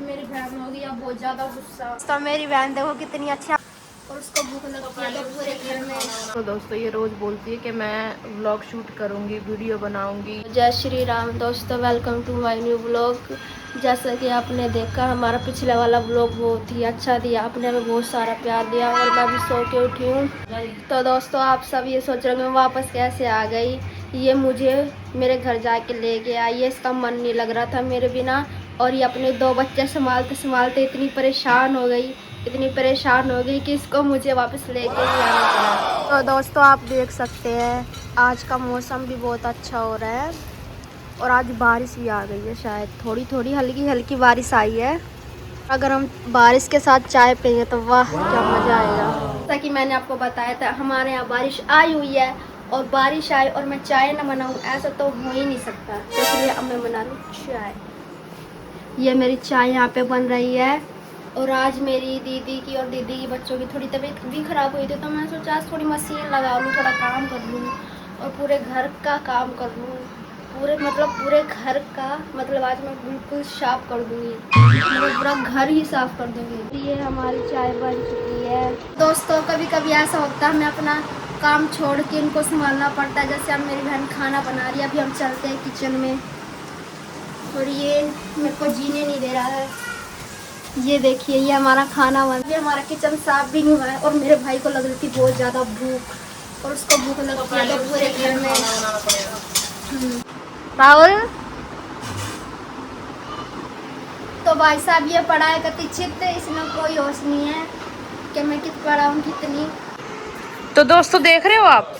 मेरी बहन हो गई बहुत ज्यादा गुस्सा। तो मेरी बहन देखो कितनी अच्छा, और उसको भूख लगती है तो पूरे घर में। तो दोस्तों ये रोज बोलती है कि मैं व्लॉग शूट करूंगी, वीडियो बनाऊंगी। जय श्री राम दोस्तों, welcome to my new vlog. जैसा कि आपने देखा हमारा पिछले वाला व्लॉग बहुत ही अच्छा दिया, आपने हमें बहुत सारा प्यार दिया और मैं भी सो के उठी हूँ। तो दोस्तों आप सब ये सोच रहे होंगे वापस कैसे आ गई, ये मुझे मेरे घर जाके ले गया, ये इसका मन नहीं लग रहा था मेरे बिना। और ये अपने 2 बच्चे संभालते संभालते इतनी परेशान हो गई कि इसको मुझे वापस लेके ही आना पड़ा। तो दोस्तों आप देख सकते हैं आज का मौसम भी बहुत अच्छा हो रहा है और आज बारिश भी आ गई है, शायद थोड़ी थोड़ी हल्की हल्की बारिश आई है। अगर हम बारिश के साथ चाय पियेंगे तो वाह क्या मज़ा आएगा। जैसा कि मैंने आपको बताया था हमारे यहाँ बारिश आई हुई है और बारिश आई और मैं चाय ना बनाऊँ ऐसा तो हो ही नहीं सकता, तो इसलिए अब मैं बना लूँ चाय। ये मेरी चाय यहाँ पे बन रही है और आज मेरी दीदी की और दीदी की बच्चों की थोड़ी तबीयत भी ख़राब हुई थी, तो मैं सोचा आज थोड़ी मशीन लगा लूँ, थोड़ा काम कर लूँ और पूरे घर का काम कर लूँ। पूरे घर का मतलब आज मैं बिल्कुल साफ कर दूँगी, मतलब पूरा घर ही साफ कर दूँगी। ये हमारी चाय बन चुकी है। दोस्तों कभी कभी ऐसा होता है हमें अपना काम छोड़ के इनको संभालना पड़ता है। जैसे अब मेरी बहन खाना बना रही है, अभी हम चलते हैं किचन में और ये मेरे को जीने नहीं दे रहा है। ये देखिए ये हमारा खाना बन, ये हमारा किचन साफ भी नहीं हुआ है और मेरे भाई को लग रही थी बहुत ज़्यादा भूख और उसको भूख लगती है तो पूरे घर में। राहुल तो भाई साहब ये पढ़ाई करती चित्त, इसमें कोई होश नहीं है कि मैं कित पढ़ाऊँ कितनी। तो दोस्तों देख रहे हो आप,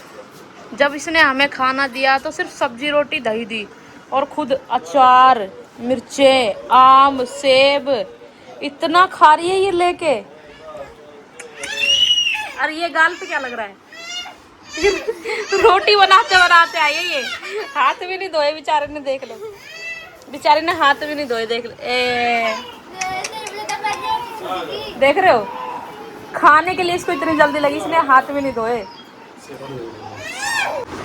जब इसने हमें खाना दिया तो सिर्फ सब्जी रोटी दही दी और खुद अचार, मिर्चें, आम, सेब इतना खा रही है ये लेके। अरे ये गाल पे क्या लग रहा है? रोटी बनाते बनाते आई है ये, हाथ भी नहीं धोए बेचारे ने, देख लो बेचारे ने हाथ भी नहीं धोए, देख लो। देख रहे हो खाने के लिए इसको इतनी जल्दी लगी, इसने हाथ भी नहीं धोए।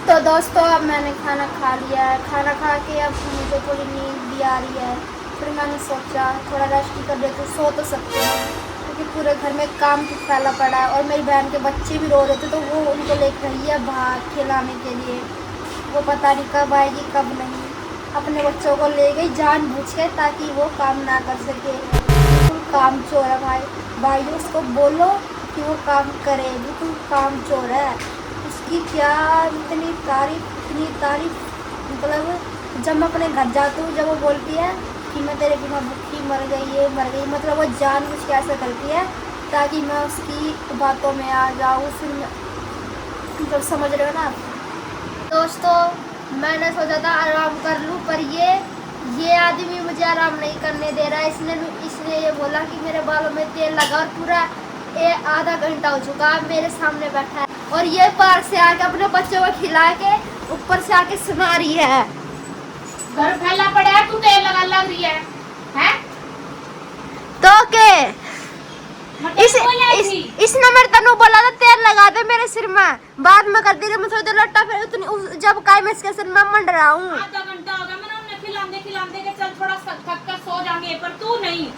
तो दोस्तों अब मैंने खाना खा लिया है, खाना खा के अब मुझे थोड़ी नींद भी आ रही है, फिर मैंने सोचा थोड़ा रेस्ट ही कर ले तो सो तो सकते हैं क्योंकि पूरे घर में काम भी फैला पड़ा है। और मेरी बहन के बच्चे भी रो रहे थे तो वो उनको लेकर रही है बाहर खिलाने के लिए, वो पता नहीं कब आएगी कब नहीं। अपने बच्चों को ले गई जानबूझ के ताकि वो काम ना कर सके। बिल्कुल काम चोर है भाई उसको बोलो कि वो काम करे, बिल्कुल काम चोर है। उसकी क्या इतनी तारीफ मतलब जब मैं अपने घर जाती हूँ, जब वो बोलती है कि मैं तेरे बिना भूखी मर गई, मतलब वो जानबूझ के ऐसा करती है ताकि मैं उसकी बातों में आ जाऊँ, फिर मतलब समझ रहे हो ना। दोस्तों मैंने सोचा था आराम कर लूँ पर ये आदमी मुझे आराम नहीं करने दे रहा है। इसने ये बोला कि मेरे बालों में तेल लगा और पूरा आधा घंटा हो चुका है मेरे सामने बैठा है और ये पार्क से आके अपने बच्चों को खिला के ऊपर से आके सुना रही है। घर फैला पड़ा है, तू तेल लगा लग रही है हैं? तो के मतलब इसने मेरे तनु बोला था तेल लगा दे मेरे सिर में, बाद में कर देगा मैं थोड़ी देर लट्टा, फिर उतनी जब काय मैं इसके सिर में मंड रहा हूँ। आधा घंटा हो गया मैंने उन्हें खिलाते के चल थोड़ा थक कर सो जाएंगे, पर तू नहीं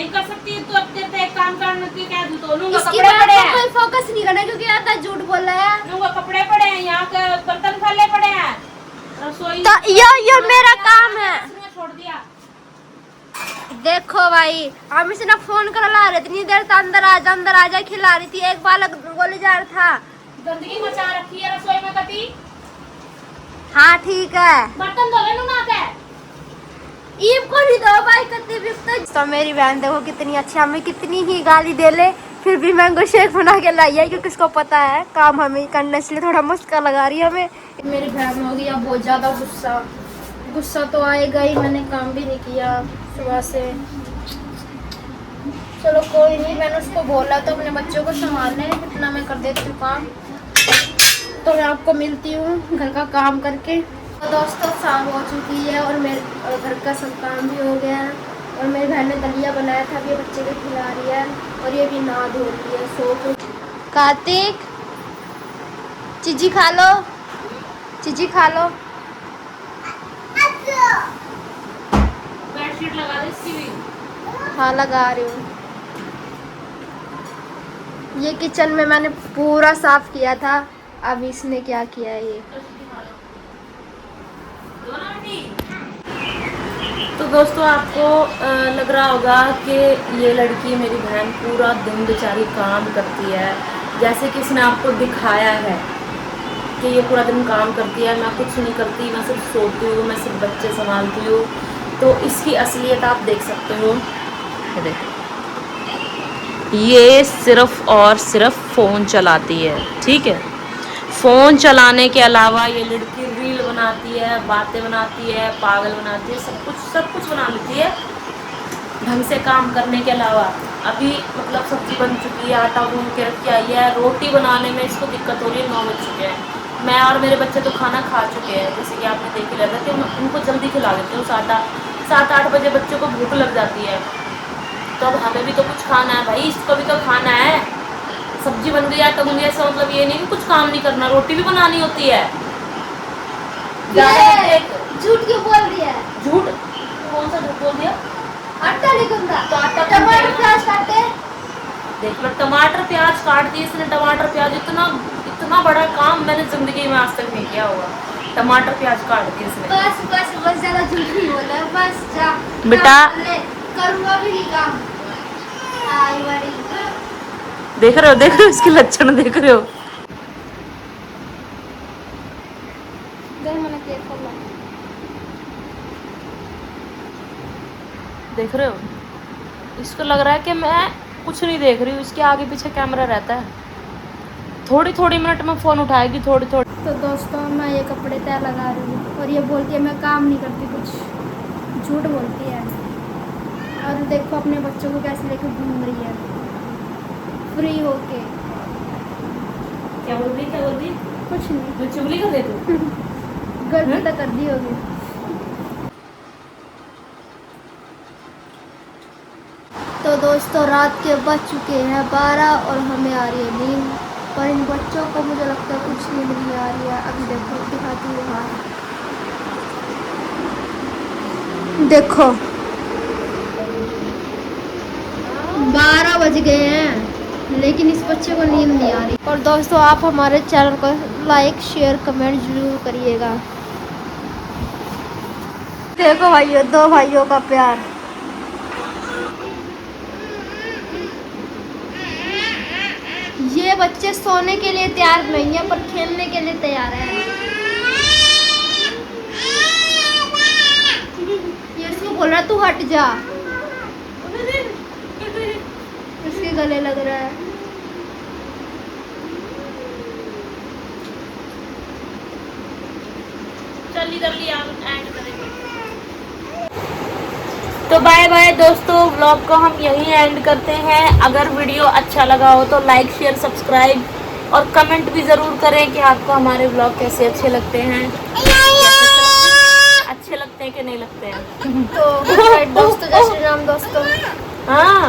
कर सकती। तू अब तेरे एक काम करने की क्या दोनों कपड़े पड़े हैं, कोई फोकस नहीं करना क्योंकि आधा झूठ बोल रहा है। दोनों कपड़े पड़े हैं, यहाँ के बर्तन फैले पड़े हैं, रसोई तो ये मेरा काम है। छोड़ दिया। देखो भाई हम इसने फोन कर ला रहे इतनी देर तो अंदर आ जा खिला रही थी, एक बालक बोले जा रहा था। गंदगी मचा रखी है रसोई में कटी। हाँ ठीक है बर्तन धो ले ना के ईब को नहीं दो भाई कत्ती भी तो मेरी बहन देखो कितनी अच्छी, हमें कितनी ही गाली दे ले फिर भी मैंगो शेक बना के लाई है क्योंकि उसको पता है काम हमें करने, इसलिए थोड़ा मस्का लगा रही है हमें। मेरी बहन हो गई बहुत ज्यादा गुस्सा तो आएगा ही, मैंने काम भी नहीं किया सुबह से। चलो कोई नहीं, मैंने उसको बोला तो अपने बच्चों को संभालने, इतना मैं कर देती हूँ काम। तो मैं आपको मिलती हूँ घर का काम करके। तो दोस्तों शाम हो चुकी है और मेरे घर का सब काम भी हो गया है और मेरी बहन ने दलिया बनाया था, अभी बच्चे को खिला रही है और ये भी नहा धो रही है सो के। कार्तिक चीजी खा लो। बेडशीट लगा दे इसकी भी। हाँ लगा रही हूँ। ये किचन में मैंने पूरा साफ किया था, अब इसने क्या किया है ये। तो दोस्तों आपको लग रहा होगा कि ये लड़की मेरी बहन पूरा दिन बेचारी काम करती है, जैसे कि इसने आपको दिखाया है कि ये पूरा दिन काम करती है, मैं कुछ नहीं करती, मैं सिर्फ सोती हूँ, मैं सिर्फ बच्चे संभालती हूँ। तो इसकी असलियत आप देख सकते हो। ये देखो, ये सिर्फ और सिर्फ फ़ोन चलाती है, ठीक है। फ़ोन चलाने के अलावा ये लड़की रील बनाती है, बातें बनाती है, पागल बनाती है, सब कुछ बना लेती है ढंग से काम करने के अलावा। अभी मतलब सब्जी बन चुकी है, आटा गूंद के रख के आई है, रोटी बनाने में इसको दिक्कत हो रही है, 9 बज चुके हैं। मैं और मेरे बच्चे तो खाना खा चुके हैं, जैसे कि आपने देख ही लिया था कि उनको जल्दी खिला देती हूँ। 7-8 बजे बच्चों को भूख लग जाती है, तो अब हमें भी तो कुछ खाना है भाई, इसको भी तो खाना है। सब्जी बन गई, आटा गूंद गया, ऐसा मतलब ये नहीं कि कुछ काम नहीं करना, रोटी भी बनानी होती है। झूठ क्यों बोल दिया है? झूठ? कौन सा झूठ बोल दिया? आटा नहीं गूंदा तो आटा टमाटर प्याज काटे। देख लो, टमाटर प्याज काट दिए इसने। टमाटर प्याज इतना बड़ा काम मैंने जिंदगी में आज तक नहीं किया होगा। टमाटर प्याज काट दिए इसने। बस ज्यादा झूठ नहीं बोला, बस जा बेटा करूँगा भी नहीं काम। देख रहे हो इसके लक्षण देख रहे हो। देख रहे हो, इसको लग रहा है कि मैं कुछ नहीं देख रही हूँ, इसके आगे पीछे कैमरा रहता है। थोड़ी मिनट में फ़ोन उठाएगी, थोड़ी। तो दोस्तों मैं ये कपड़े तय लगा रही हूँ और ये बोलती है मैं काम नहीं करती, कुछ झूठ बोलती है। और देखो अपने बच्चों को कैसे लेकर घूम रही है फ्री होके। क्या बोल रही? कुछ नहीं, चुगली कर दे तू। गलती तो कर दी होगी। तो दोस्तों रात के बज चुके हैं 12 और हमें आ रही है नींद, पर इन बच्चों को मुझे लगता है कुछ नींद नहीं आ रही है। अभी देखो दिखाती हूँ, हाँ देखो 12 बज गए हैं लेकिन इस बच्चे को नींद नहीं आ रही। और दोस्तों आप हमारे चैनल को लाइक शेयर कमेंट जरूर करिएगा। देखो भाइयों, 2 भाइयों का प्यार। ये बच्चे सोने के लिए तैयार नहीं है पर खेलने के लिए तैयार है। ये इसको बोल रहा है तू हट जा, इसके गले लग रहा है। जल्दी एंड करेंगे। तो बाय बाय दोस्तों, व्लॉग को हम यहीं एंड करते हैं। अगर वीडियो अच्छा लगा हो तो लाइक शेयर सब्सक्राइब और कमेंट भी ज़रूर करें कि आपको हमारे व्लॉग कैसे अच्छे लगते हैं, अच्छे लगते हैं कि नहीं लगते हैं। तो दोस्तों जय श्री राम दोस्तों। हाँ